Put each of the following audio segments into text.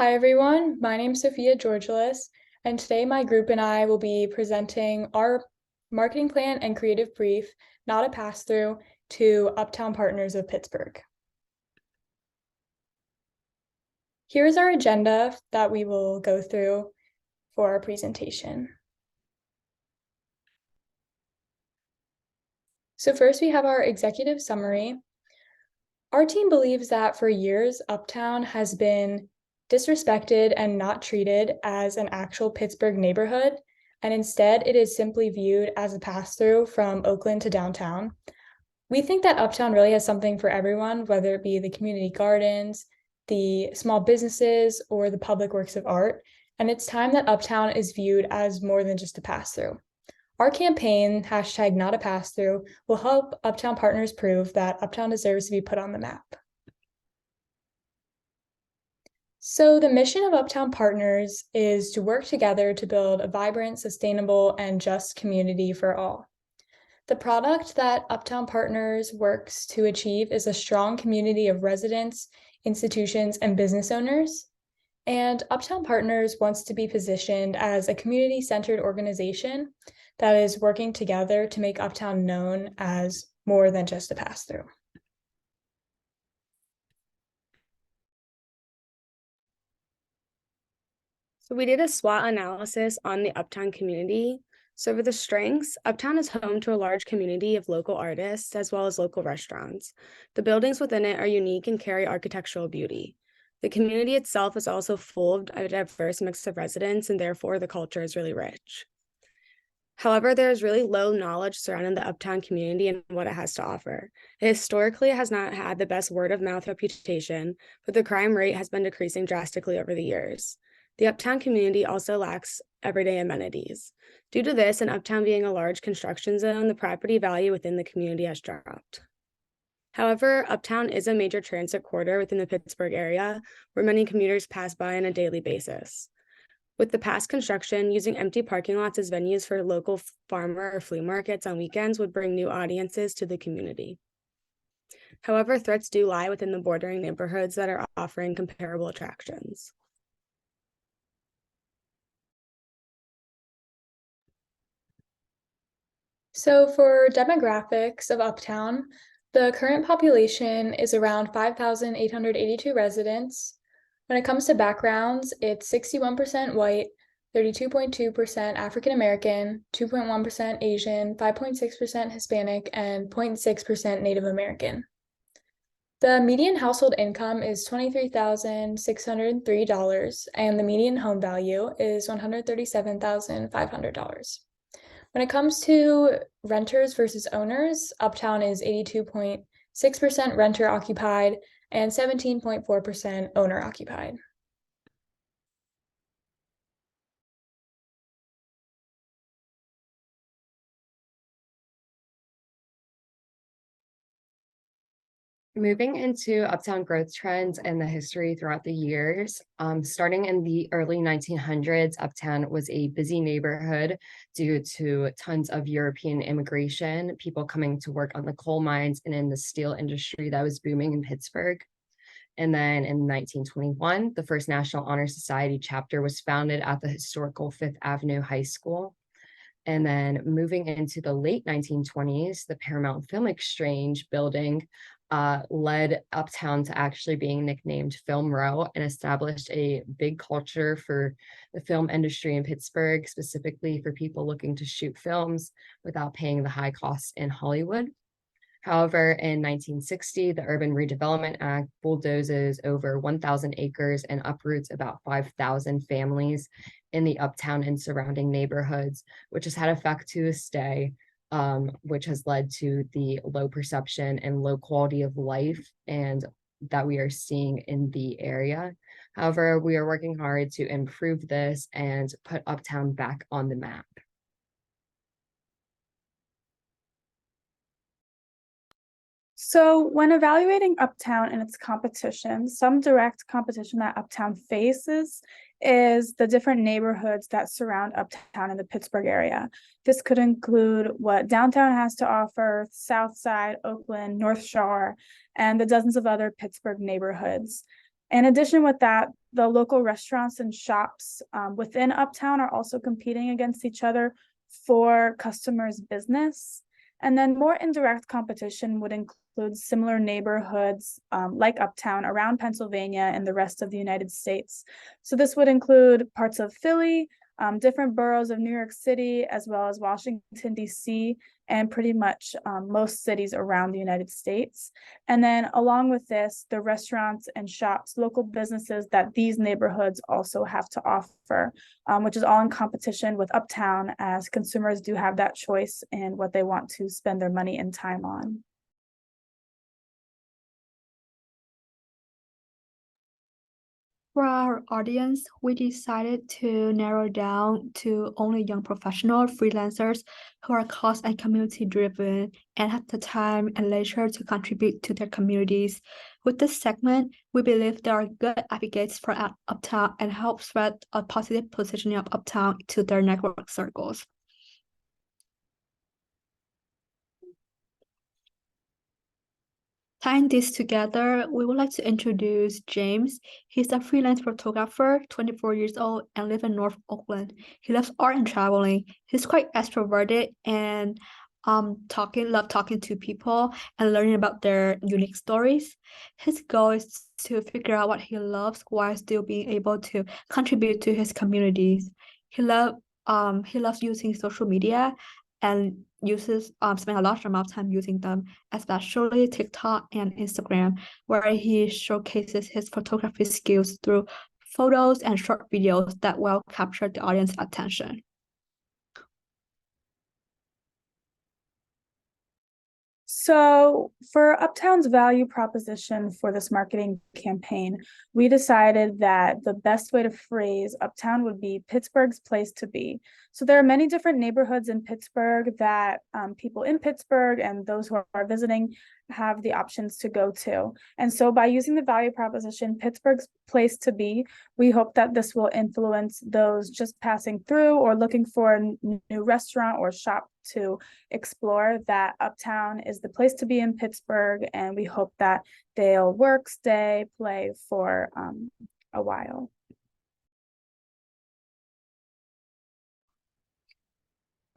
Hi everyone, my name is Sophia Georgelis, and today my group and I will be presenting our marketing plan and creative brief, Not a Pass-Through, to Uptown Partners of Pittsburgh. Here's our agenda that we will go through for our presentation. So first we have our executive summary. Our team believes that for years, Uptown has been disrespected and not treated as an actual Pittsburgh neighborhood, and instead it is simply viewed as a pass-through from Oakland to downtown. We think that Uptown really has something for everyone, whether it be the community gardens, the small businesses, or the public works of art, and it's time that Uptown is viewed as more than just a pass-through. Our campaign, #NotAPassthrough, will help Uptown Partners prove that Uptown deserves to be put on the map. So the mission of Uptown Partners is to work together to build a vibrant, sustainable, and just community for all. The product that Uptown Partners works to achieve is a strong community of residents, institutions, and business owners. And Uptown Partners wants to be positioned as a community-centered organization that is working together to make Uptown known as more than just a pass-through. So we did a SWOT analysis on the Uptown community. So for the strengths, Uptown is home to a large community of local artists as well as local restaurants. The buildings within it are unique and carry architectural beauty. The community itself is also full of a diverse mix of residents, and therefore the culture is really rich. However, there is really low knowledge surrounding the Uptown community and what it has to offer. It historically has not had the best word-of-mouth reputation, but the crime rate has been decreasing drastically over the years. The Uptown community also lacks everyday amenities. Due to this, and Uptown being a large construction zone, the property value within the community has dropped. However, Uptown is a major transit corridor within the Pittsburgh area, where many commuters pass by on a daily basis. With the past construction, using empty parking lots as venues for local farmer or flea markets on weekends would bring new audiences to the community. However, threats do lie within the bordering neighborhoods that are offering comparable attractions. So for demographics of Uptown, the current population is around 5,882 residents. When it comes to backgrounds, it's 61% white, 32.2% African American, 2.1% Asian, 5.6% Hispanic, and 0.6% Native American. The median household income is $23,603, and the median home value is $137,500. When it comes to renters versus owners, Uptown is 82.6% renter occupied and 17.4% owner occupied. Moving into Uptown growth trends and the history throughout the years, starting in the early 1900s, Uptown was a busy neighborhood due to tons of European immigration, people coming to work on the coal mines and in the steel industry that was booming in Pittsburgh. And then in 1921, the first National Honor Society chapter was founded at the historical Fifth Avenue High School. And then moving into the late 1920s, the Paramount Film Exchange building led Uptown to actually being nicknamed Film Row and established a big culture for the film industry in Pittsburgh, specifically for people looking to shoot films without paying the high costs in Hollywood. However, in 1960, the Urban Redevelopment Act bulldozes over 1,000 acres and uproots about 5,000 families in the Uptown and surrounding neighborhoods, which has had effect to this day, which has led to the low perception and low quality of life and that we are seeing in the area. However, we are working hard to improve this and put Uptown back on the map. So when evaluating Uptown and its competition, some direct competition that Uptown faces is the different neighborhoods that surround Uptown in the Pittsburgh area. This could include what downtown has to offer, South Side, Oakland, North Shore, and the dozens of other Pittsburgh neighborhoods. In addition with that, the local restaurants and shops within Uptown are also competing against each other for customers' business. And then more indirect competition would include similar neighborhoods like Uptown around Pennsylvania and the rest of the United States. So this would include parts of Philly, different boroughs of New York City, as well as Washington, D.C., and pretty much most cities around the United States. And then along with this, the restaurants and shops, local businesses that these neighborhoods also have to offer, which is all in competition with Uptown, as consumers do have that choice in what they want to spend their money and time on. For our audience, we decided to narrow down to only young professional freelancers who are cause and community driven and have the time and leisure to contribute to their communities. With this segment, we believe there are good advocates for Uptown and help spread a positive positioning of Uptown to their network circles. Tying this together, we would like to introduce James. He's a freelance photographer, 24 years old, and lives in North Oakland. He loves art and traveling. He's quite extroverted and love talking to people and learning about their unique stories. His goal is to figure out what he loves while still being able to contribute to his communities. He loves using social media and spend a large amount of time using them, especially TikTok and Instagram, where he showcases his photography skills through photos and short videos that will capture the audience's attention. So for Uptown's value proposition for this marketing campaign, we decided that the best way to phrase Uptown would be Pittsburgh's place to be. So there are many different neighborhoods in Pittsburgh that people in Pittsburgh and those who are visiting have the options to go to. And so by using the value proposition, Pittsburgh's place to be, we hope that this will influence those just passing through or looking for a new restaurant or shop to explore, that Uptown is the place to be in Pittsburgh, and we hope that they'll work, stay, play for a while.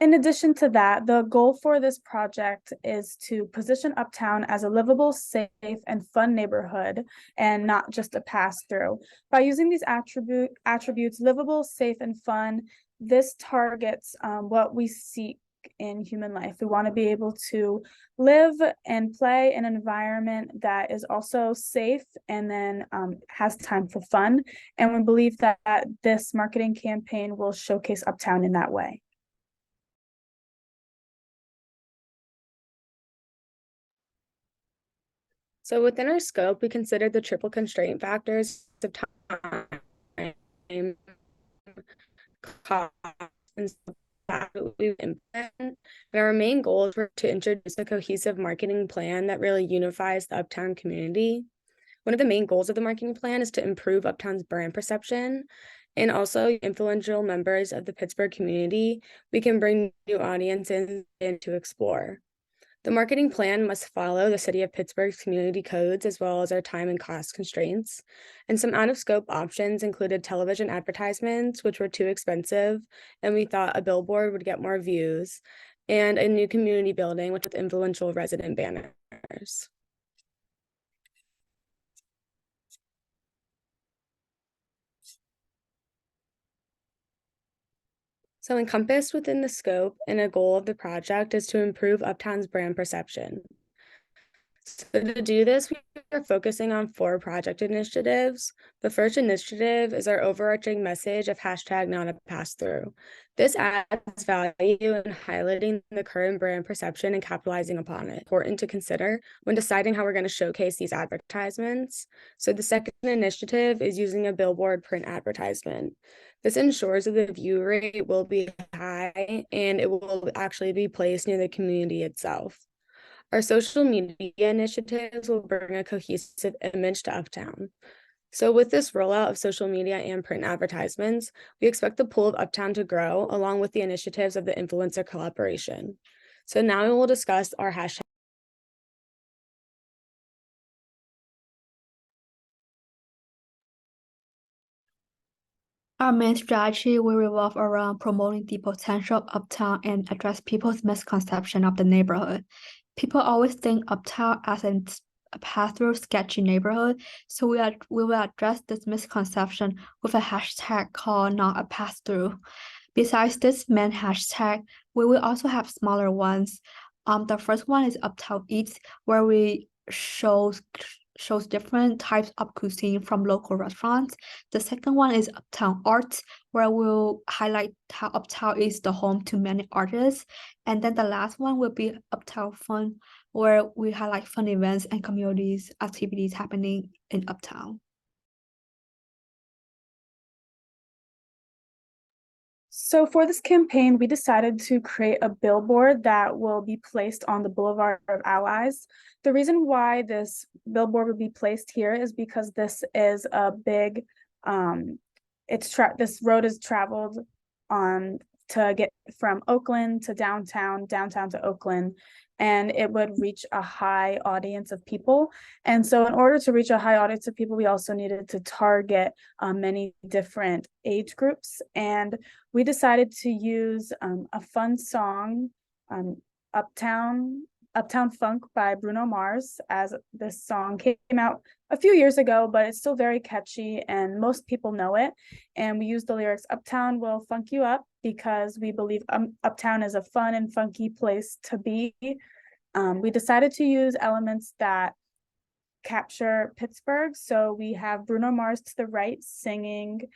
In addition to that, the goal for this project is to position Uptown as a livable, safe, and fun neighborhood, and not just a pass-through. By using these attributes, livable, safe, and fun, this targets what we seek in human life. We want to be able to live and play in an environment that is also safe and then has time for fun. And we believe that this marketing campaign will showcase Uptown in that way. So within our scope, we considered the triple constraint factors of time, cost, and and our main goals were to introduce a cohesive marketing plan that really unifies the Uptown community. One of the main goals of the marketing plan is to improve Uptown's brand perception, and also influential members of the Pittsburgh community. We can bring new audiences in to explore. The marketing plan must follow the City of Pittsburgh's community codes as well as our time and cost constraints. And some out-of-scope options included television advertisements, which were too expensive, and we thought a billboard would get more views, and a new community building with influential resident banners. So encompassed within the scope and a goal of the project is to improve Uptown's brand perception. So to do this, we are focusing on 4 project initiatives. The first initiative is our overarching message of hashtag not a pass-through. This adds value in highlighting the current brand perception and capitalizing upon it. Important to consider when deciding how we're going to showcase these advertisements. So the second initiative is using a billboard print advertisement. This ensures that the view rate will be high and it will actually be placed near the community itself. Our social media initiatives will bring a cohesive image to Uptown. So with this rollout of social media and print advertisements, we expect the pool of Uptown to grow along with the initiatives of the influencer collaboration. So now we will discuss our hashtag. Our main strategy will revolve around promoting the potential of Uptown and address people's misconception of the neighborhood. People always think Uptown as a pass-through sketchy neighborhood, so we will address this misconception with a hashtag called Not a Pass-Through. Besides this main hashtag, we will also have smaller ones. The first one is Uptown Eats, where we shows different types of cuisine from local restaurants. The second one is Uptown Arts, where we'll highlight how Uptown is the home to many artists. And then the last one will be Uptown Fun, where we highlight fun events and communities activities happening in Uptown. So for this campaign, we decided to create a billboard that will be placed on the Boulevard of Allies. The reason why this billboard would be placed here is because this is a big, this road is traveled on to get from Oakland to downtown, downtown to Oakland, and it would reach a high audience of people. And so in order to reach a high audience of people, we also needed to target many different age groups. And we decided to use a fun song, Uptown Funk by Bruno Mars, as this song came out a few years ago, but it's still very catchy and most people know it. And we used the lyrics, "Uptown will funk you up," because we believe Uptown is a fun and funky place to be. We decided to use elements that capture Pittsburgh. So we have Bruno Mars to the right singing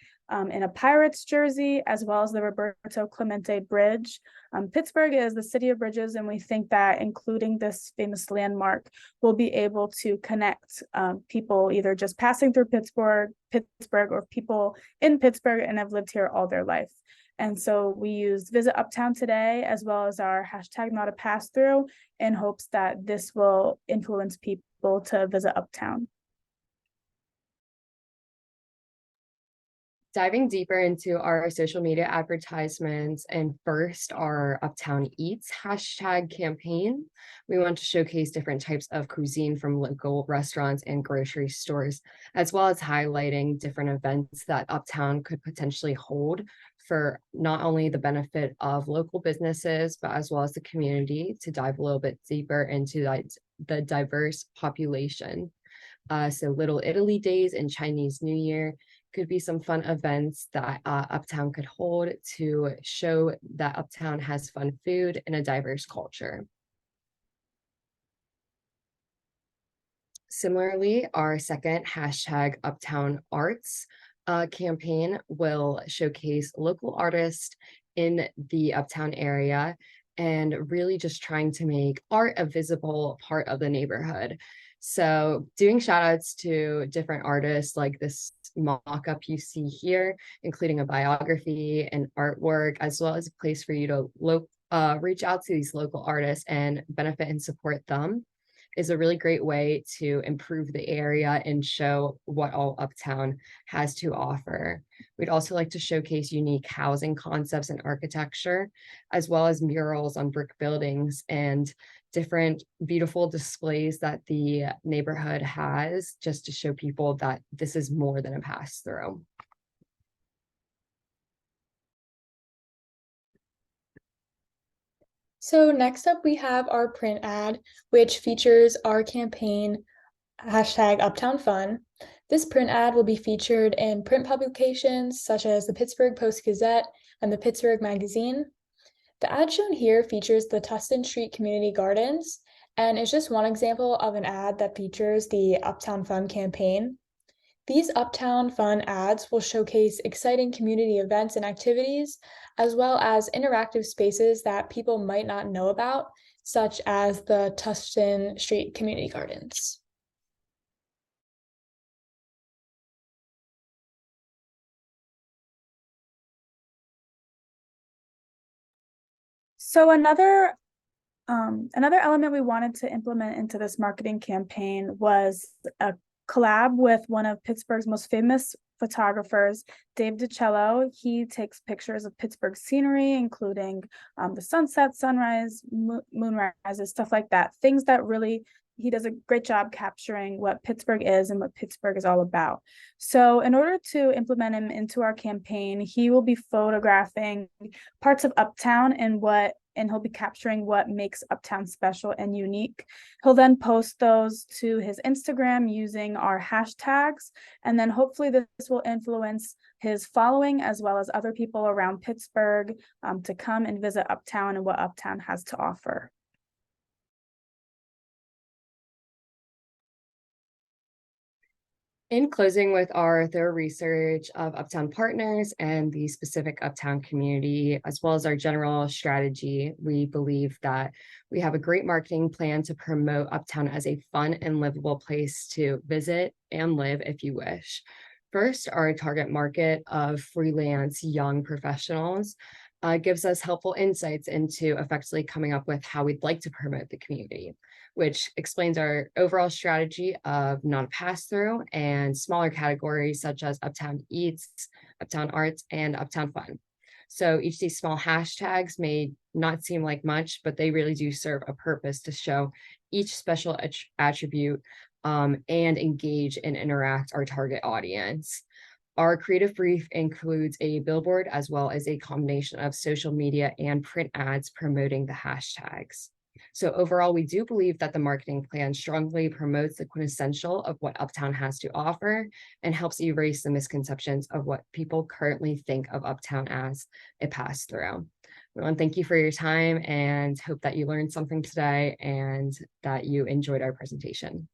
in a Pirates jersey, as well as the Roberto Clemente Bridge. Pittsburgh is the city of bridges, and we think that including this famous landmark will be able to connect people either just passing through Pittsburgh, or people in Pittsburgh and have lived here all their life. And so we used Visit Uptown today, as well as our hashtag Not a Pass-Through, in hopes that this will influence people to visit Uptown. Diving deeper into our social media advertisements, and first our Uptown Eats hashtag campaign, we want to showcase different types of cuisine from local restaurants and grocery stores, as well as highlighting different events that Uptown could potentially hold for not only the benefit of local businesses, but as well as the community, to dive a little bit deeper into the diverse population. So Little Italy Days and Chinese New Year could be some fun events that Uptown could hold to show that Uptown has fun food and a diverse culture. Similarly, our second hashtag Uptown Arts campaign will showcase local artists in the Uptown area and really just trying to make art a visible part of the neighborhood. So doing shout outs to different artists like this mock-up you see here, including a biography and artwork, as well as a place for you to reach out to these local artists and benefit and support them, is a really great way to improve the area and show what all Uptown has to offer. We'd also like to showcase unique housing concepts and architecture, as well as murals on brick buildings and different beautiful displays that the neighborhood has, just to show people that this is more than a pass-through. So next up, we have our print ad, which features our campaign hashtag Uptown Fun. This print ad will be featured in print publications such as the Pittsburgh Post-Gazette and the Pittsburgh Magazine. The ad shown here features the Tustin Street Community Gardens, and is just one example of an ad that features the Uptown Fun campaign. These Uptown Fun ads will showcase exciting community events and activities, as well as interactive spaces that people might not know about, such as the Tustin Street Community Gardens. So another element we wanted to implement into this marketing campaign was a collab with one of Pittsburgh's most famous photographers, Dave DiCello. He takes pictures of Pittsburgh scenery, including the sunset, sunrise, moonrises, stuff like that. Things that really he does a great job capturing what Pittsburgh is and what Pittsburgh is all about. So in order to implement him into our campaign, he will be photographing parts of Uptown and he'll be capturing what makes Uptown special and unique. He'll then post those to his Instagram using our hashtags, and then hopefully this will influence his following as well as other people around Pittsburgh to come and visit Uptown and what Uptown has to offer. In closing, with our thorough research of Uptown partners and the specific Uptown community, as well as our general strategy, we believe that we have a great marketing plan to promote Uptown as a fun and livable place to visit and live if you wish. First, our target market of freelance young professionals gives us helpful insights into effectively coming up with how we'd like to promote the community, which explains our overall strategy of not a pass-through and smaller categories such as Uptown Eats, Uptown Arts, and Uptown Fun. So each of these small hashtags may not seem like much, but they really do serve a purpose to show each special attribute and engage and interact our target audience. Our creative brief includes a billboard as well as a combination of social media and print ads promoting the hashtags. So overall, we do believe that the marketing plan strongly promotes the quintessential of what Uptown has to offer and helps erase the misconceptions of what people currently think of Uptown as a pass-through. We want to thank you for your time and hope that you learned something today and that you enjoyed our presentation.